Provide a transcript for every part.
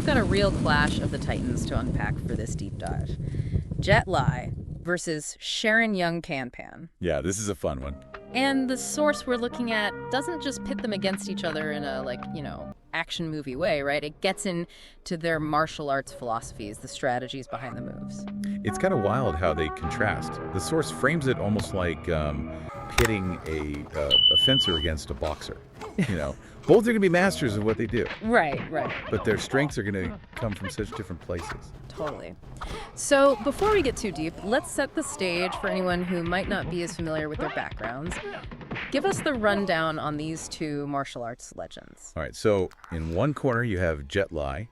we've got a real clash of the titans to unpack for this deep dive. Jet Li versus Sharon Yeung Pan Pan. Yeah, this is a fun one. And the source we're looking at doesn't just pit them against each other in a, action movie way, right? It gets into their martial arts philosophies, the strategies behind the moves. It's kind of wild how they contrast. The source frames it almost like pitting a fencer against a boxer. Both are going to be masters of what they do. Right. But their strengths are going to come from such different places. Totally. So before we get too deep, let's set the stage for anyone who might not be as familiar with their backgrounds. Give us the rundown on these two martial arts legends. All right, so in one corner you have Jet Li,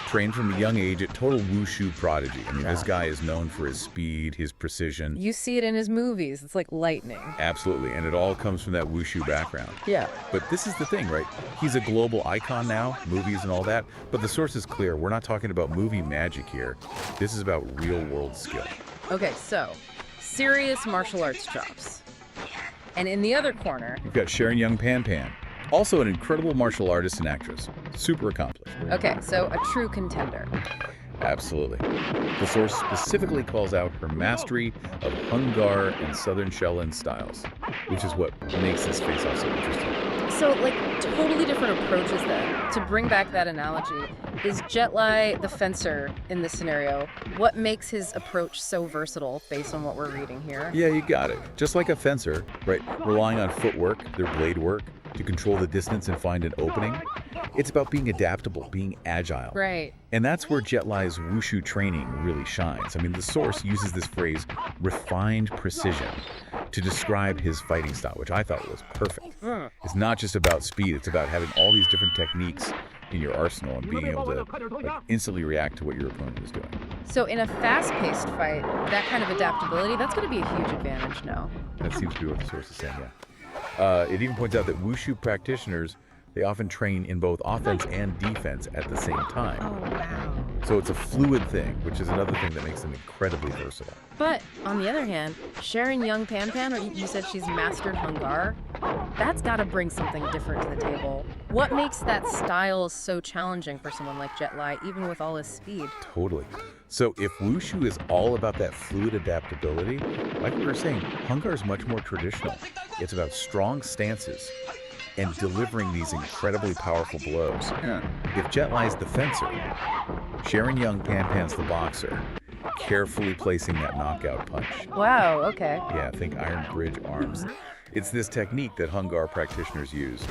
trained from a young age, a total Wushu prodigy. I mean, this guy is known for his speed, his precision. You see it in his movies. It's like lightning. Absolutely, and it all comes from that Wushu background. Yeah. But this is the thing, right? He's a global icon now, movies and all that, but the source is clear. We're not talking about movie magic here. This is about real-world skill. Okay, so serious martial arts chops. And in the other corner, You've got Sharon Yeung Pan Pan, also an incredible martial artist and actress, super accomplished. okay, so a true contender. Absolutely. The source specifically calls out her mastery of Hungar and Southern Shaolin styles, which is what makes this face-off so interesting. So, totally different approaches then. To bring back that analogy, is Jet Li the fencer in this scenario? What makes his approach so versatile based on what we're reading here? Yeah, you got it. Just like a fencer, right? Relying on footwork, their blade work, to control the distance and find an opening. It's about being adaptable, being agile. Right. And that's where Jet Li's Wushu training really shines. I mean, the source uses this phrase, refined precision, to describe his fighting style, which I thought was perfect. It's not just about speed, it's about having all these different techniques in your arsenal and being able to instantly react to what your opponent is doing. So in a fast-paced fight, that kind of adaptability, that's going to be a huge advantage now. That seems to be what the source is saying, yeah. It even points out that Wushu practitioners, they often train in both offense and defense at the same time. Oh, wow. So it's a fluid thing, which is another thing that makes them incredibly versatile. But on the other hand, Sharon Yeung Pan Pan, or you said she's mastered Hungar, that's got to bring something different to the table. What makes that style so challenging for someone like Jet Li, even with all his speed? Totally. So if Wushu is all about that fluid adaptability, like we were saying, Hungar is much more traditional. It's about strong stances and delivering these incredibly powerful blows. If Jet Li's the fencer, Sharon Yeung Pan Pan's the boxer, carefully placing that knockout punch. Wow, okay. Yeah, think Iron Bridge arms. It's this technique that Hungar practitioners use,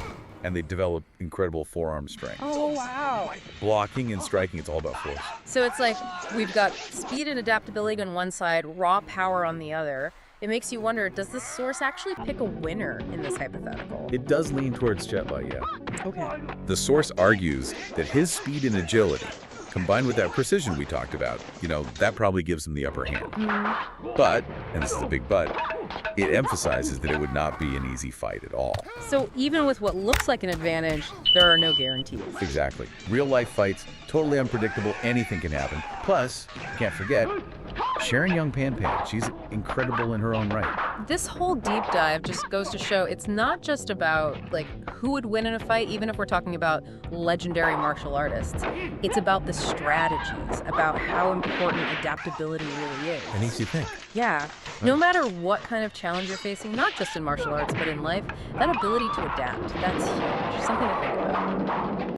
and they develop incredible forearm strength. Oh, wow. Blocking and striking, it's all about force. So it's like we've got speed and adaptability on one side, raw power on the other. It makes you wonder, does the source actually pick a winner in this hypothetical? It does lean towards Jet Li, yeah. Okay. The source argues that his speed and agility, combined with that precision we talked about, that probably gives him the upper hand. But, and this is a big but, it emphasizes that it would not be an easy fight at all. So even with what looks like an advantage, there are no guarantees. Exactly. Real life fights, totally unpredictable, anything can happen. Plus, can't forget, Sharon Yeung Pan Pan, she's incredible in her own right. This whole deep dive just goes to show it's not just about who would win in a fight, even if we're talking about legendary martial artists. It's about the strategies, about how important adaptability really is. It makes you think. Yeah. No matter what kind of challenge you're facing, not just in martial arts, but in life, that ability to adapt, that's huge. Something to think about.